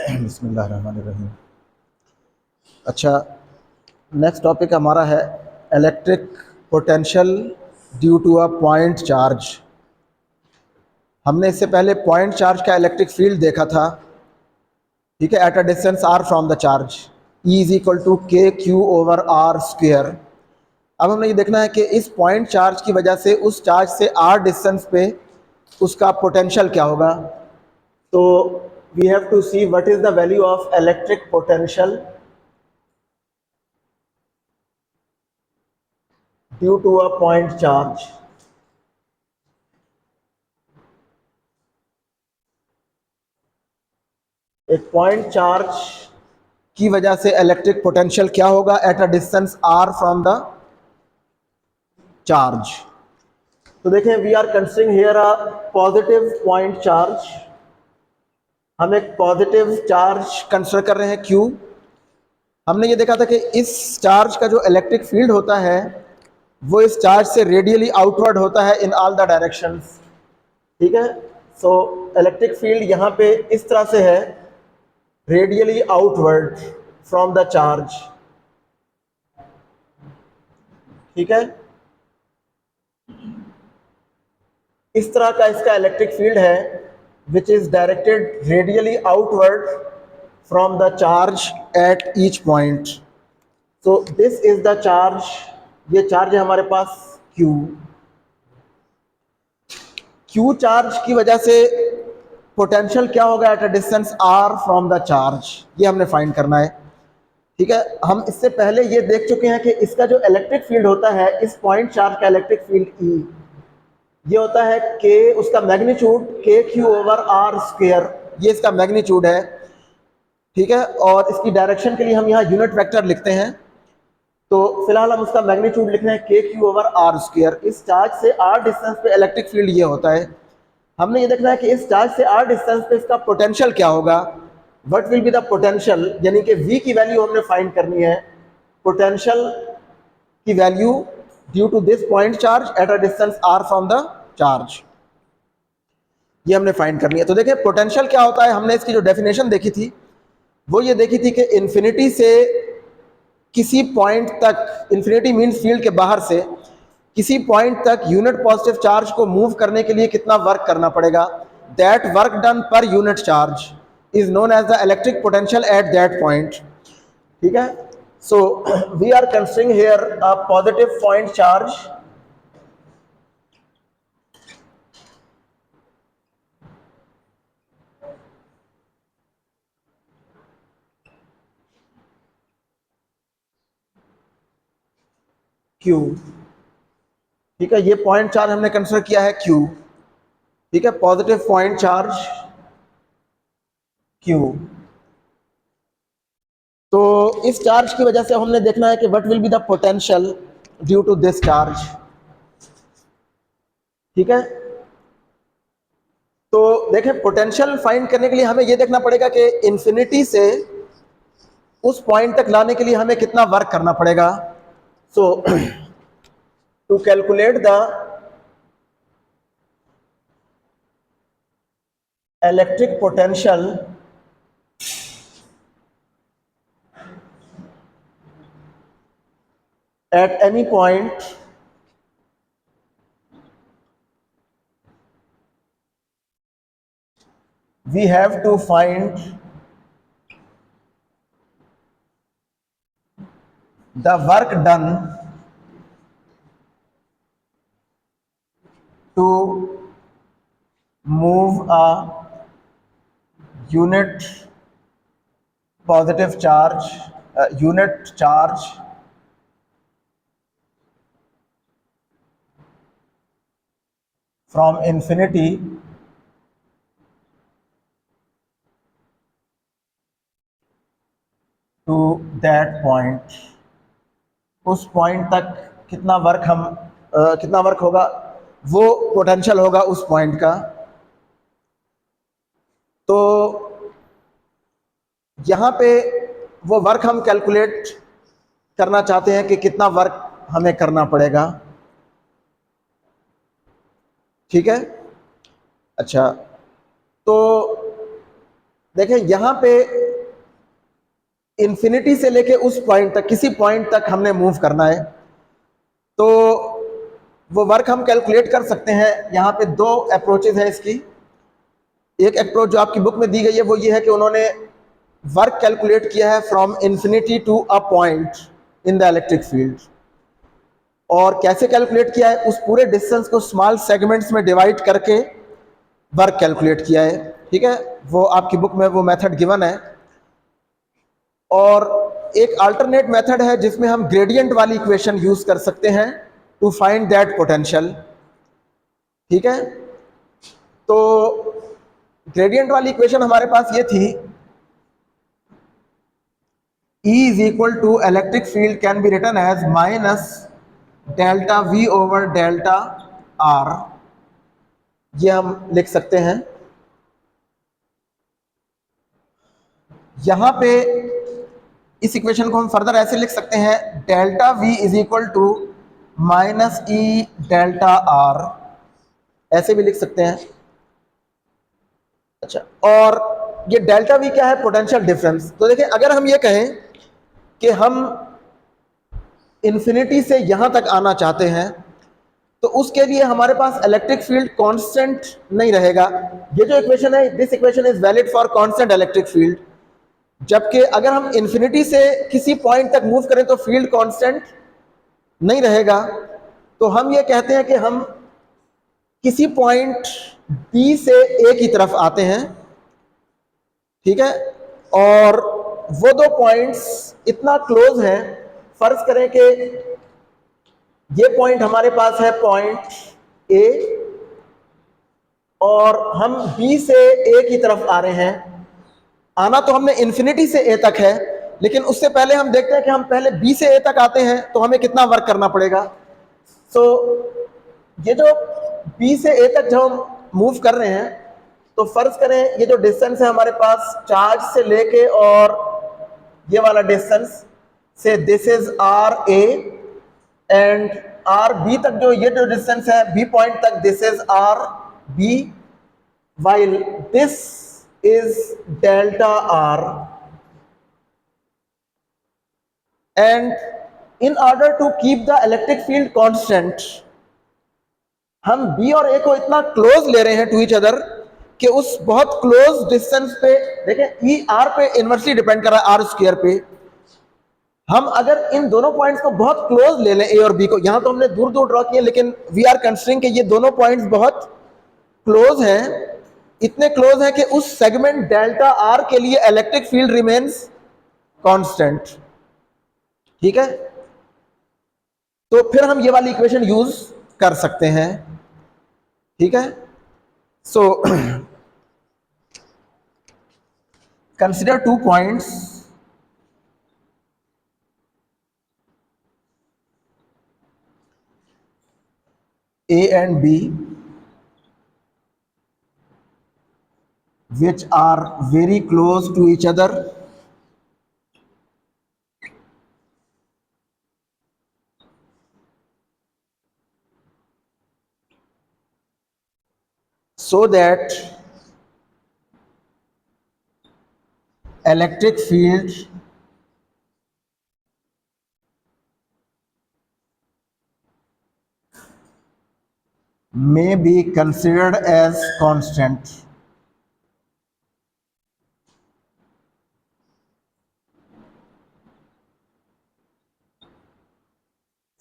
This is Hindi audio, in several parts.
बिस्मिल्लाहिर्रहमानिर्रहीम। अच्छा, नेक्स्ट टॉपिक हमारा है electric potential due to a point charge. हमने इससे पहले पॉइंट चार्ज का इलेक्ट्रिक फील्ड देखा था, ठीक है, at a distance r from the charge, E is equal to के क्यू ओवर आर स्क्वेयर। अब हमें ये देखना है कि इस पॉइंट चार्ज की वजह से उस चार्ज से आर डिस्टेंस पे उसका पोटेंशियल क्या होगा। तो we have to see what is the value of electric potential due to a point charge. एक पॉइंट चार्ज की वजह से इलेक्ट्रिक पोटेंशियल क्या होगा at a distance r from the charge. तो देखें, we are considering here a positive point charge. हम एक पॉजिटिव चार्ज कंसीडर कर रहे हैं क्यू। हमने ये देखा था कि इस चार्ज का जो इलेक्ट्रिक फील्ड होता है वो इस चार्ज से रेडियली आउटवर्ड होता है इन ऑल द डायरेक्शंस, ठीक है। सो इलेक्ट्रिक फील्ड यहाँ पे इस तरह से है, radially outward from the charge, ठीक है। इस तरह का इसका इलेक्ट्रिक फील्ड है which is directed radially outward from the charge at each point. So this is the charge, ये चार्ज है हमारे पास Q। Q चार्ज की वजह से पोटेंशियल क्या होगा at a distance R from the charge, ये हमने फाइंड करना है, ठीक है। हम इससे पहले ये देख चुके हैं कि इसका जो इलेक्ट्रिक फील्ड होता है इस पॉइंट चार्ज का इलेक्ट्रिक फील्ड E, ये होता है के, उसका मैग्नीट्यूड के क्यू ओवर आर स्क्वेयर, ये इसका मैग्नीट्यूड है, ठीक है। और इसकी डायरेक्शन के लिए हम यहाँ यूनिट वेक्टर लिखते हैं, तो फिलहाल हम उसका मैग्नीट्यूड लिख रहे हैं के क्यू ओवर आर स्क्वेयर। इस चार्ज से आर डिस्टेंस पे इलेक्ट्रिक फील्ड ये होता है। हमने ये देखना है कि इस चार्ज से आर डिस्टेंस पे इसका पोटेंशियल क्या होगा, what will be the potential, यानी कि v की वैल्यू हमने फाइंड करनी है, पोटेंशियल की value due to this point charge at a distance r from the charge, ये हमने फाइंड करनी है। तो देखिए पोटेंशियल क्या होता है, हमने इसकी जो डेफिनेशन देखी थी वो ये देखी थी कि इन्फिनिटी से किसी पॉइंट तक, इन्फिनिटी मीन्स फील्ड के बाहर से किसी पॉइंट तक यूनिट पॉजिटिव चार्ज को मूव करने के लिए कितना वर्क करना पड़ेगा, that work done per unit charge is known as the electric potential at that point, ठीक है। So we are considering here a positive point charge Q, ठीक है। ये पॉइंट चार्ज हमने कंसीडर किया है Q, ठीक है, पॉजिटिव पॉइंट चार्ज Q। तो इस चार्ज की वजह से हमने देखना है कि what will be the potential due to this charge, ठीक है। तो देखें पोटेंशियल फाइंड करने के लिए हमें यह देखना पड़ेगा कि इंफिनिटी से उस पॉइंट तक लाने के लिए हमें कितना वर्क करना पड़ेगा। So to calculate the electric potential at any point we have to find the work done to move a unit positive charge, unit charge from infinity to that point। उस पॉइंट तक कितना वर्क कितना वर्क होगा, वो पोटेंशियल होगा उस पॉइंट का। तो यहाँ पे वो वर्क हम कैलकुलेट करना चाहते हैं कि कितना वर्क हमें करना पड़ेगा, ठीक है। अच्छा, तो देखें यहाँ पे इन्फिनिटी से लेके उस पॉइंट तक, किसी पॉइंट तक हमने मूव करना है, तो वो वर्क हम कैलकुलेट कर सकते हैं। यहाँ पे दो अप्रोचेज है इसकी। एक अप्रोच जो आपकी बुक में दी गई है वो ये है कि उन्होंने वर्क कैलकुलेट किया है from infinity to a point in the electric field. और कैसे कैलकुलेट किया है, उस पूरे डिस्टेंस को स्मॉल सेगमेंट्स में डिवाइड करके वर्क कैलकुलेट किया है। ठीक है, वो आपकी बुक में वो मेथड गिवन है। और एक अल्टरनेट मेथड है जिसमें हम ग्रेडियंट वाली इक्वेशन यूज कर सकते हैं टू फाइंड दैट पोटेंशियल। ठीक है, तो ग्रेडियंट वाली इक्वेशन हमारे पास ये थी, E is equal to electric field can be written as minus delta V over delta R। ये हम लिख सकते हैं। यहां पे इस इक्वेशन को हम फर्दर ऐसे लिख सकते हैं, delta V is equal to minus E delta r, ऐसे भी लिख सकते हैं। अच्छा, और ये डेल्टा V क्या है? Potential difference. तो देखिए, अगर हम ये कहें कि हम इन्फिनिटी से यहां तक आना चाहते हैं, तो उसके लिए हमारे पास इलेक्ट्रिक फील्ड कांस्टेंट नहीं रहेगा। ये जो इक्वेशन है, this equation is valid for constant electric field. जबकि अगर हम इन्फिनिटी से किसी पॉइंट तक मूव करें तो फील्ड कांस्टेंट नहीं रहेगा। तो हम ये कहते हैं कि हम किसी पॉइंट बी से ए की तरफ आते हैं। ठीक है, और वो दो पॉइंट्स इतना क्लोज हैं, फर्ज करें कि ये पॉइंट हमारे पास है पॉइंट ए, और हम बी से ए की तरफ आ रहे हैं। आना तो हमने इन्फिनिटी से ए तक है, लेकिन उससे पहले हम देखते हैं कि हम पहले बी से ए तक आते हैं तो हमें कितना वर्क करना पड़ेगा। सो ये जो बी से ए तक जब हम मूव कर रहे हैं, तो फर्ज करें ये जो डिस्टेंस है हमारे पास चार्ज से लेके और ये वाला डिस्टेंस से, this is R A, and R B तक जो ये जो डिस्टेंस है बी पॉइंट तक, this is R B, while this is delta R, and in order to keep the electric field constant, हम B और A को इतना क्लोज ले रहे हैं टू ईच अदर कि उस बहुत क्लोज डिस्टेंस पे, देखें E R पे इनवर्सली डिपेंड कर रहा है, R स्क्वायर पे। हम अगर इन दोनों पॉइंट्स को बहुत क्लोज ले लें, A और B को, यहां तो हमने दूर दूर ड्रॉ किए, लेकिन वी आर कंसीडरिंग कि ये दोनों पॉइंट्स बहुत क्लोज हैं, इतने क्लोज है कि उस सेगमेंट डेल्टा आर के लिए इलेक्ट्रिक फील्ड रिमेन्स कांस्टेंट। ठीक है, तो फिर हम ये वाली इक्वेशन यूज कर सकते हैं। ठीक है, so consider two points A and B which are very close to each other, so that electric field may be considered as constant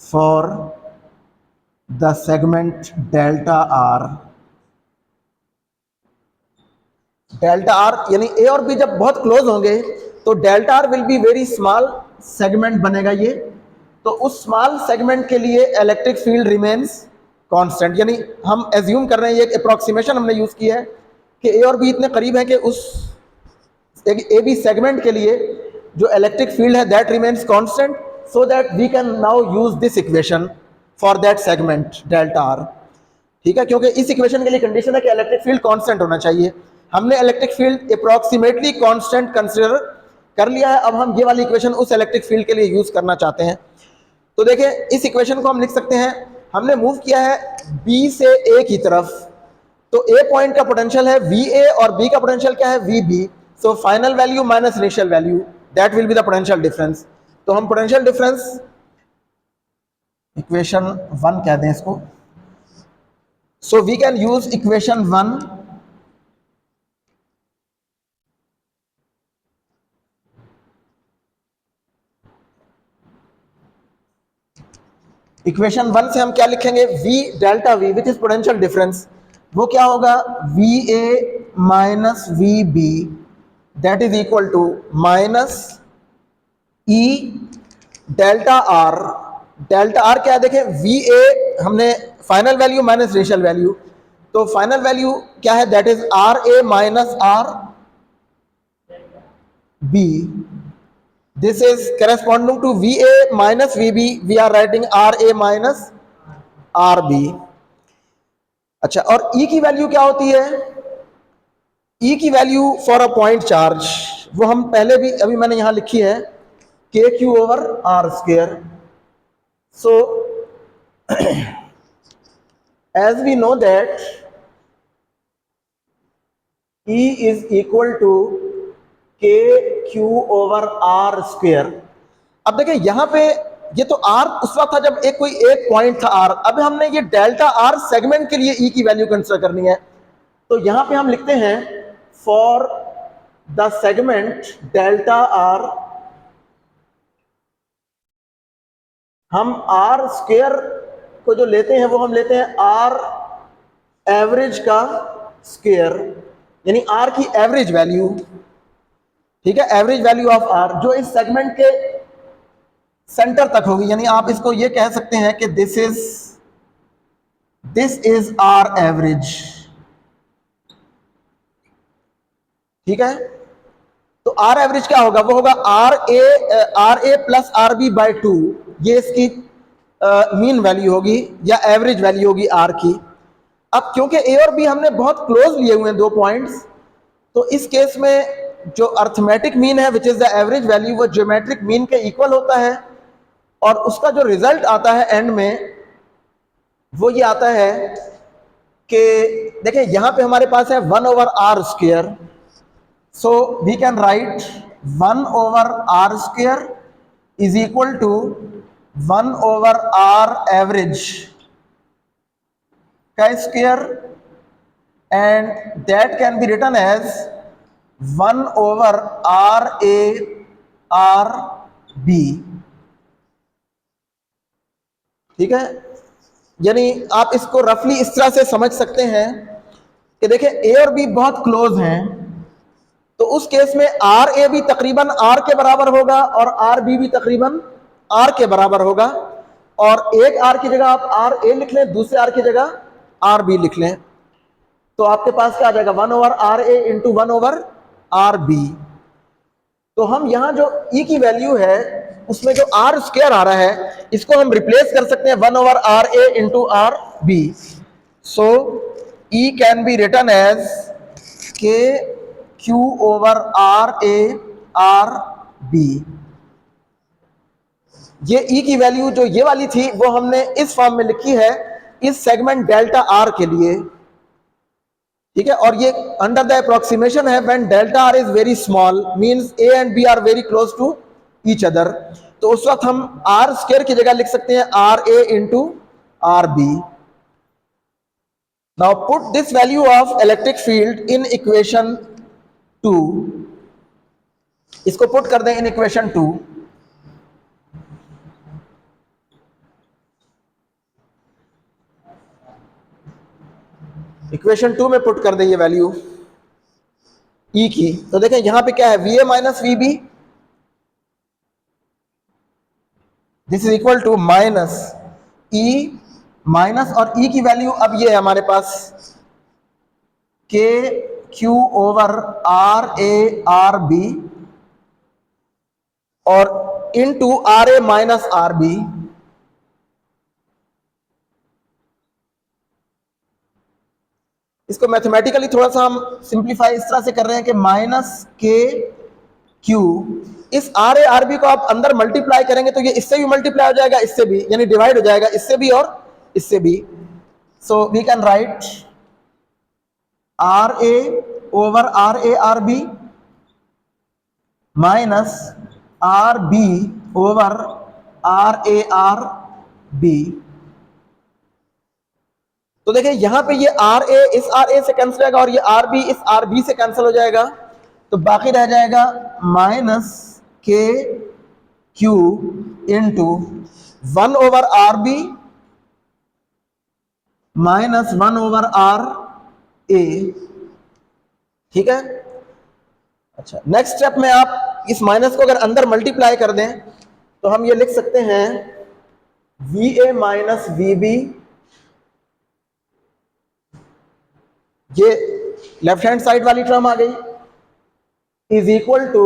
for the segment delta R। Delta R यानी ए और बी जब बहुत क्लोज होंगे तो delta R will be very small segment बनेगा ये। तो उस स्मॉल सेगमेंट के लिए इलेक्ट्रिक फील्ड रिमेन्स कांस्टेंट, यानी हम एज्यूम कर रहे हैं, ये एक अप्रॉक्सीमेशन हमने यूज की है कि ए और बी इतने करीब है कि उस ए बी सेगमेंट के लिए जो इलेक्ट्रिक फील्ड है that remains constant, so that we can now use this equation for that segment delta R. ठीक है, क्योंकि इस इक्वेशन के लिए कंडीशन है कि इलेक्ट्रिक फील्ड कांस्टेंट होना चाहिए। हमने electric field approximately constant consider कर लिया है, अब हम ये वाली इक्वेशन उस इलेक्ट्रिक फील्ड के लिए यूज करना चाहते हैं। तो देखिए, इस इक्वेशन को हम लिख सकते हैं, हमने मूव किया है बी से ए की तरफ, तो ए पॉइंट का पोटेंशियल है वी ए और बी का पोटेंशियल क्या है V B. So final value minus initial value, that will be the potential difference. तो हम पोटेंशियल डिफरेंस इक्वेशन 1 कह दें इसको। So we can use equation 1 equation 1 से हम क्या लिखेंगे, V delta V which is potential difference, वो क्या होगा, VA minus VB that is equal to minus E delta R। Delta R क्या है, देखें VA हमने final value minus initial value, तो फाइनल वैल्यू क्या है, that is RA minus RB। This is corresponding to VA minus VB. We are writing RA minus RB. अच्छा, और E की वैल्यू क्या होती है, E की value for a point charge, वो हम पहले भी अभी मैंने यहां लिखी है, KQ over R square. So as we know that E is equal to KQ over R square. अब देखिए यहां पे ये तो R उस वक्त था जब कोई एक पॉइंट था R, अब हमने ये डेल्टा R सेगमेंट के लिए E की वैल्यू कंसीडर करनी है, तो यहां पे हम लिखते हैं for the segment delta R, हम R स्क्वायर को जो लेते हैं वो हम लेते हैं R एवरेज का स्क्वायर, यानी R की एवरेज वैल्यू, ठीक है, एवरेज वैल्यू ऑफ R जो इस सेगमेंट के सेंटर तक होगी, यानी आप इसको ये कह सकते हैं कि दिस इज R एवरेज, ठीक है। तो R एवरेज क्या होगा, वो होगा R A plus R B by 2, ये इसकी मीन वैल्यू होगी या एवरेज वैल्यू होगी R की। अब क्योंकि A और B हमने बहुत क्लोज लिए हुए हैं दो पॉइंट्स, तो इस केस में जो अर्थमेटिक मीन है which is the average value, वो ज्योमेट्रिक मीन के इक्वल होता है, और उसका जो रिजल्ट आता है एंड में वो ये आता है कि देखिए यहां पे हमारे पास है 1 over R square, so we can write 1 over R square is equal to 1 over R average का square, and that can be written as 1 over RA RB, ठीक है। यानी आप इसको रफली इस तरह से समझ सकते हैं कि देखिए A और B बहुत क्लोज हैं, तो उस केस में RA भी तकरीबन R के बराबर होगा और RB भी तकरीबन R के बराबर होगा, और एक R की जगह आप RA लिख लें, दूसरे R की जगह RB लिख लें, तो आपके पास क्या आ जाएगा, 1 over RA into 1 over RB। तो हम यहां जो E की वैल्यू है उसमें जो R स्क्वायर आ रहा है, इसको हम रिप्लेस कर सकते हैं 1 over RA into RB। So E can be written as KQ over RA RB। ये E की वैल्यू जो ये वाली थी वो हमने इस फॉर्म में लिखी है इस सेगमेंट डेल्टा R के लिए, ठीक है। और ये अंडर द अप्रोक्सीमेशन है when delta R is very small, means A and B are very close to each other, तो उस वक्त हम R स्क्वायर की जगह लिख सकते हैं RA into RB। Now put this value of electric field in equation 2, इसको पुट कर दें इन इक्वेशन 2। इक्वेशन 2 में पुट कर दें ये वैल्यू E की, तो देखें यहां पे क्या है, VA minus VB, this is equal to minus E minus, और E की वैल्यू अब ये है हमारे पास KQ ओवर RA RB और इनटू RA माइनस RB। इसको मैथमेटिकली थोड़ा सा हम सिंप्लीफाई इस तरह से कर रहे हैं कि माइनस KQ, इस RA RB को आप अंदर मल्टीप्लाई करेंगे तो ये इससे भी मल्टीप्लाई हो जाएगा, इससे भी, यानी डिवाइड हो जाएगा इससे भी और इससे भी। So we can write RA over RA RB minus R B over R A R B. तो देखिए यहां पे ये आर ए इस आर ए से कैंसिल हो जाएगा और ये आर बी इस आर बी से कैंसिल हो जाएगा, तो बाकी रह जाएगा minus K Q into 1 over R B minus 1 over R A. ठीक है। अच्छा, नेक्स्ट स्टेप में आप इस माइनस को अगर अंदर मल्टीप्लाई कर दें तो हम ये लिख सकते हैं V A minus V B, ये लेफ्ट हैंड साइड वाली टर्म आ गई, इज इक्वल टू,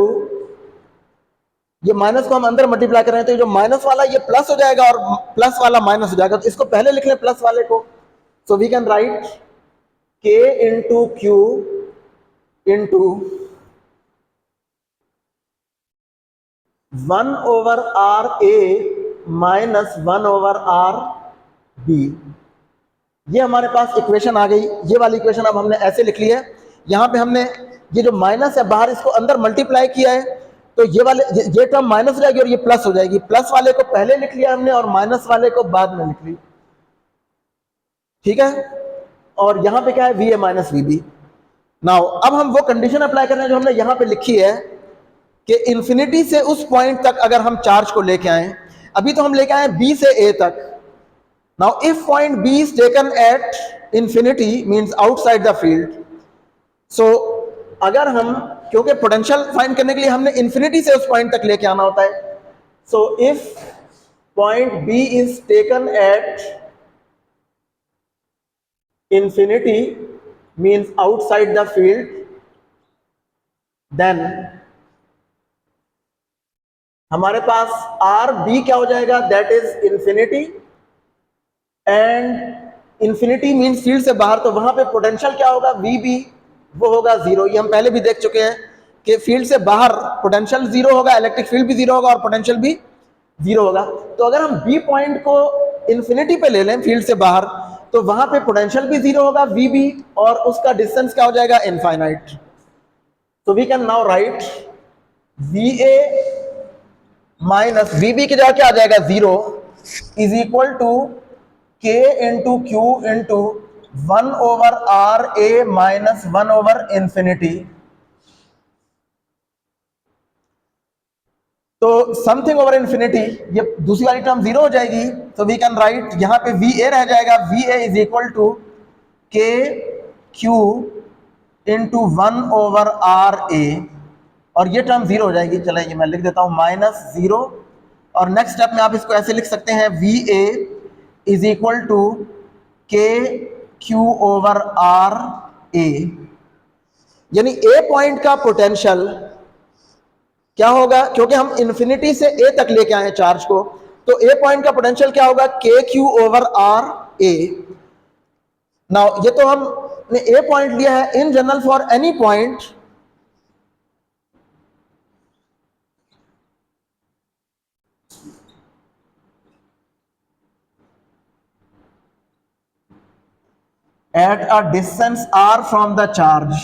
ये माइनस को हम अंदर मल्टीप्लाई कर रहे हैं तो जो माइनस वाला ये प्लस हो जाएगा और प्लस वाला माइनस हो जाएगा, तो इसको पहले लिख लें प्लस वाले को। So we can write K into Q into 1 over R A minus 1 over R B. ये हमारे पास इक्वेशन आ गई। ये वाली इक्वेशन अब हमने ऐसे लिख ली है, यहां पे हमने ये जो माइनस है बाहर इसको अंदर मल्टीप्लाई किया है, तो ये वाले ये टर्म माइनस हो जाएगी और ये प्लस हो जाएगी। प्लस वाले को पहले लिख लिया हमने और माइनस वाले को बाद में लिख ली। ठीक है। और यहां पे क्या है, V A minus V B. Now अब हम वो कंडीशन अप्लाई कर रहे हैं जो हमने यहां पे लिखी है कि इंफिनिटी से उस पॉइंट तक अगर हम चार्ज को लेके आए, अभी तो हम लेके आए बी से ए तक। Now if point B is taken at infinity means outside the field, so अगर हम, क्योंकि पोटेंशियल फाइंड करने के लिए हमने इंफिनिटी से उस पॉइंट तक लेके आना होता है, so if point B is taken at infinity means outside the field, then हमारे पास आर बी क्या हो जाएगा, that is infinity, and infinity means field से बाहर, तो वहां पे पोटेंशियल क्या होगा, वी बी, वो होगा जीरो। ये हम पहले भी देख चुके हैं कि फील्ड से बाहर पोटेंशियल जीरो होगा, इलेक्ट्रिक फील्ड भी जीरो होगा और पोटेंशियल भी जीरो होगा। तो अगर हम बी पॉइंट को इंफिनिटी पे ले लें फील्ड से बाहर, तो वहां पे पोटेंशियल भी जीरो होगा वी बी, और उसका डिस्टेंस क्या हो जाएगा, इनफाइनाइट। तो we can now write V A minus V B की जगह क्या आ जाएगा, zero, is equal to K into Q into 1 over R A minus 1 over infinity. तो समथिंग ओवर इंफिनिटी, ये दूसरी वाली टर्म जीरो हो जाएगी, तो वी कैन राइट यहां पे वी ए रह जाएगा, V A is equal to के Q into 1 over R A, और ये टर्म जीरो हो जाएगी। चलिए मैं लिख देता हूं माइनस जीरो, और नेक्स्ट स्टेप में आप इसको ऐसे लिख सकते हैं V A is equal to के क्यू ओवर आर ए, यानी ए पॉइंट का पोटेंशियल क्या होगा, क्योंकि हम इंफिनिटी से ए तक लेके आए चार्ज को, तो ए पॉइंट का पोटेंशियल क्या होगा, K Q over R A. Now ये तो हमने ए पॉइंट लिया है, in general for any point at a distance r from the charge,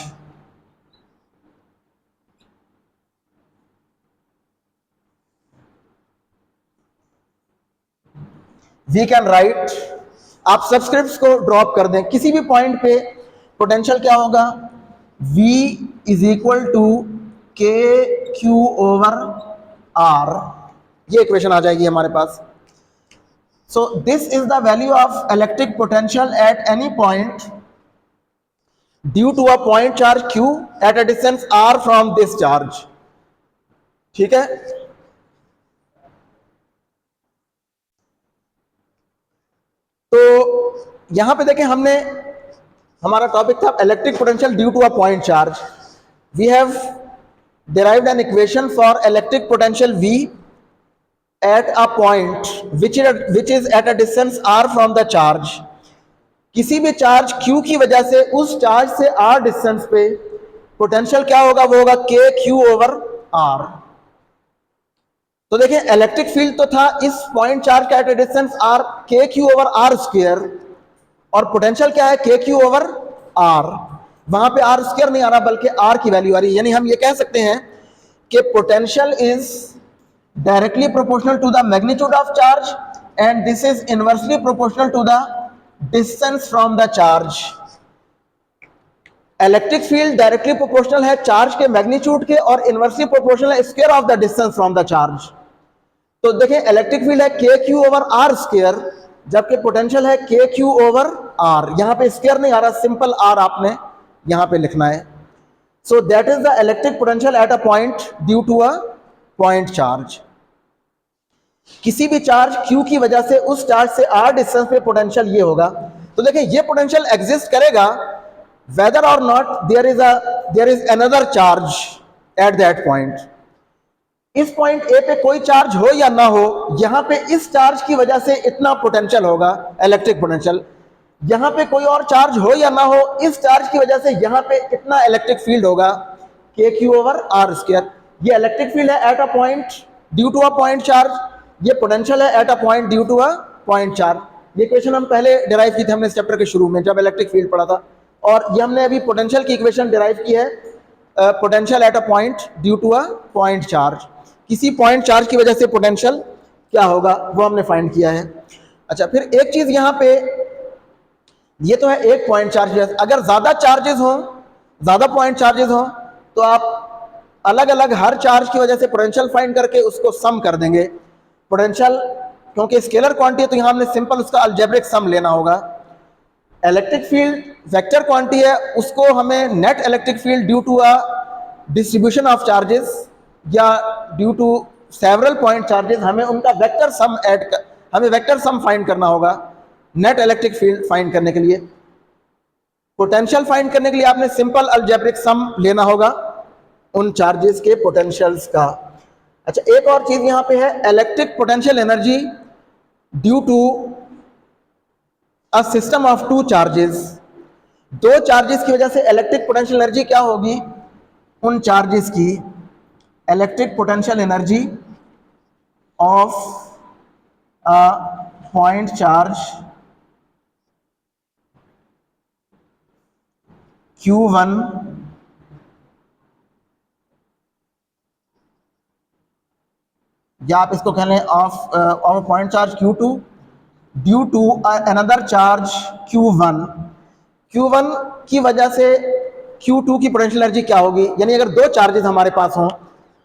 we can write, आप सब्सक्रिप्ट्स को ड्रॉप कर दें, किसी भी पॉइंट पे पोटेंशियल क्या होगा, v इज इक्वल टू के क्यू ओवर आर, ये इक्वेशन आ जाएगी हमारे पास। So this is the value of electric potential at any point due to a point charge q at a distance r from this charge। ठीक है। तो यहां पे देखें, हमने, हमारा टॉपिक था electric potential due to a point charge. We have derived an equation for electric potential V at a point which is at a distance r from the charge। किसी भी चार्ज Q की वजह से उस चार्ज से R डिस्टेंस पे पोटेंशियल क्या होगा, वो होगा के क्यू ओवर आर। तो देखिए इलेक्ट्रिक फील्ड तो था इस पॉइंट चार्ज का एट ए डिस्टेंस r के क्यू ओवर आर स्क्वायर, और पोटेंशियल क्या है, के क्यू ओवर आर। वहां पे आर स्क्वायर नहीं आ रहा बल्कि आर की वैल्यू आ रही है, यानी हम ये कह सकते हैं कि potential is directly proportional to the magnitude of charge and this is inversely proportional to the distance from the charge. Electric field directly proportional है चार्ज के मैग्नीट्यूड के और इनवर्सली प्रोपोर्शनल है square of the distance from the charge. तो देखें इलेक्ट्रिक फील्ड है K Q over R square, जबकि पोटेंशियल है के क्यू ओवर आर। यहां पे स्क्वायर नहीं आ रहा, सिंपल आर आपने यहां पे लिखना है। So that is the electric potential at a point due to a point charge. किसी भी चार्ज क्यू की वजह से उस चार्ज से आर डिस्टेंस पे पोटेंशियल ये होगा। तो देखिए ये पोटेंशियल एग्जिस्ट करेगा whether or not there is another charge at that point। इस पॉइंट ए पे कोई चार्ज हो या ना हो, यहां पे इस चार्ज की वजह से इतना पोटेंशियल होगा इलेक्ट्रिक पोटेंशियल। यहां पे कोई और चार्ज हो या ना हो, इस चार्ज की वजह से यहां पे इतना इलेक्ट्रिक फील्ड होगा K Q over R square. ये इलेक्ट्रिक फील्ड है at a point due to a point charge, ये पोटेंशियल है at a point due to a point charge. ये इक्वेशन हम पहले डिराइव की थी हमने इस चैप्टर के शुरू में जब इलेक्ट्रिक फील्ड पढ़ा था, और ये हमने अभी पोटेंशियल की इक्वेशन डिराइव की है, potential at a point due to a point charge. किसी पॉइंट चार्ज की वजह से पोटेंशियल क्या होगा वो हमने फाइंड किया है। अच्छा, फिर एक चीज यहां पे, ये तो है एक पॉइंट चार्ज। अगर ज्यादा चार्जेस हों, ज्यादा पॉइंट चार्जेस हों, तो आप अलग अलग हर चार्ज की वजह से पोटेंशियल फाइंड करके उसको सम कर देंगे। पोटेंशियल क्योंकि स्केलर क्वांटिटी है तो यहां हमने सिंपल उसका अलजेब्रिक सम लेना होगा। इलेक्ट्रिक फील्ड वेक्टर क्वांटिटी है, उसको हमें net electric field due to a distribution of charges या due to several point charges, हमें उनका वेक्टर सम हमें वेक्टर सम फाइंड करना होगा नेट इलेक्ट्रिक फील्ड फाइंड करने के लिए। पोटेंशियल फाइंड करने के लिए आपने सिंपल अलजेब्रिक सम लेना होगा उन चार्जेस के पोटेंशियल्स का। अच्छा, एक और चीज यहां पे है, electric potential energy due to a system of two charges. दो चार्जेस की वजह से इलेक्ट्रिक पोटेंशियल एनर्जी क्या होगी, उन चार्जेस की electric potential energy of a point charge Q1 या आप इसको कह लें of point charge Q2 due to another charge Q1। Q1 की वजह से Q2 की पोटेंशियल एनर्जी क्या होगी, यानी अगर दो चार्जेस हमारे पास हों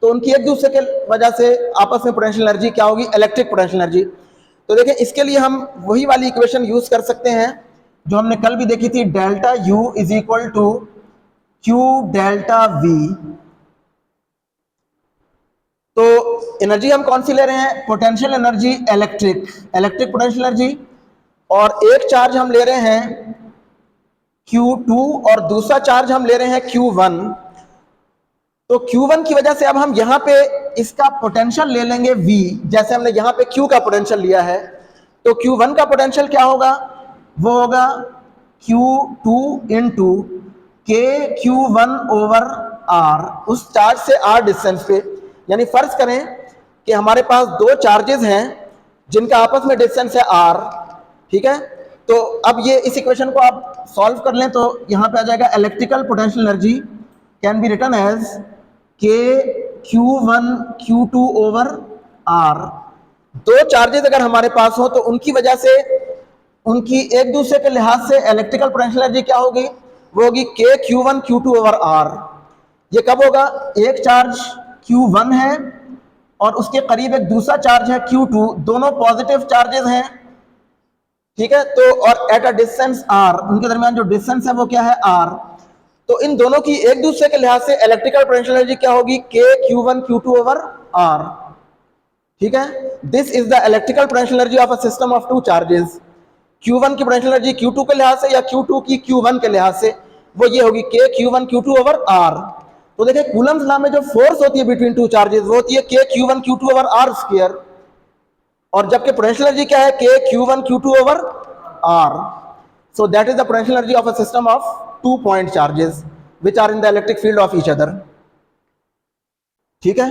तो उनकी एक दूसरे के वजह से आपस में पोटेंशियल एनर्जी क्या होगी, इलेक्ट्रिक पोटेंशियल एनर्जी। तो देखिए इसके लिए हम वही वाली इक्वेशन यूज कर सकते हैं जो हमने कल भी देखी थी, delta U is equal to Q delta V। तो एनर्जी हम कौन सी ले रहे हैं, potential energy electric potential energy, और एक चार्ज हम ले रहे हैं Q2 और दूसरा चार्ज हम ले रहे हैं Q1। तो Q1 की वजह से अब हम यहां पे इसका पोटेंशियल ले लेंगे V, जैसे हमने यहां पे Q का पोटेंशियल लिया है। तो Q1 का पोटेंशियल क्या होगा, वो होगा Q2 इंटू के Q1 ओवर R, उस चार्ज से R डिस्टेंस पे। यानी फर्ज करें कि हमारे पास दो चार्जेस हैं जिनका आपस में डिस्टेंस है R, ठीक है। तो अब ये इस इक्वेशन को आप सॉल्व कर लें तो यहां पे आ जाएगा electrical potential energy can be written as K Q1 Q2 over R। दो चार्जेस अगर हमारे पास हो तो उनकी वजह से उनकी एक दूसरे के लिहाज से इलेक्ट्रिकल पोटेंशियल एनर्जी क्या होगी, वो होगी के Q1 Q2 ओवर R। ये कब होगा, एक चार्ज Q1 है और उसके करीब एक दूसरा चार्ज है Q2, दोनों पॉजिटिव चार्जेस हैं, ठीक है। तो और एट अ डिस्टेंस R, उनके दरमियान जो डिस्टेंस है वो क्या है, R। तो इन दोनों की एक दूसरे के लिहाज से इलेक्ट्रिकल पोटेंशियल एनर्जी क्या होगी, के Q1 Q2 ओवर R, ठीक है। This is the electrical potential energy of a system of two charges. Q1 की पोटेंशियल एनर्जी Q2 के लिहाज से या Q2 की Q1 के लिहाज से वो ये होगी के Q1 Q2 ओवर R। तो देखिए कूलम्स लॉ में जो फोर्स होती है बिटवीन टू चार्जेस वो होती है के Q1 Q2 over R square, और जबकि पोटेंशियल एनर्जी क्या है, के Q1 Q2 over R। So that is the potential energy of a system of 2 point charges which are in the electric field of each other, ठीक है।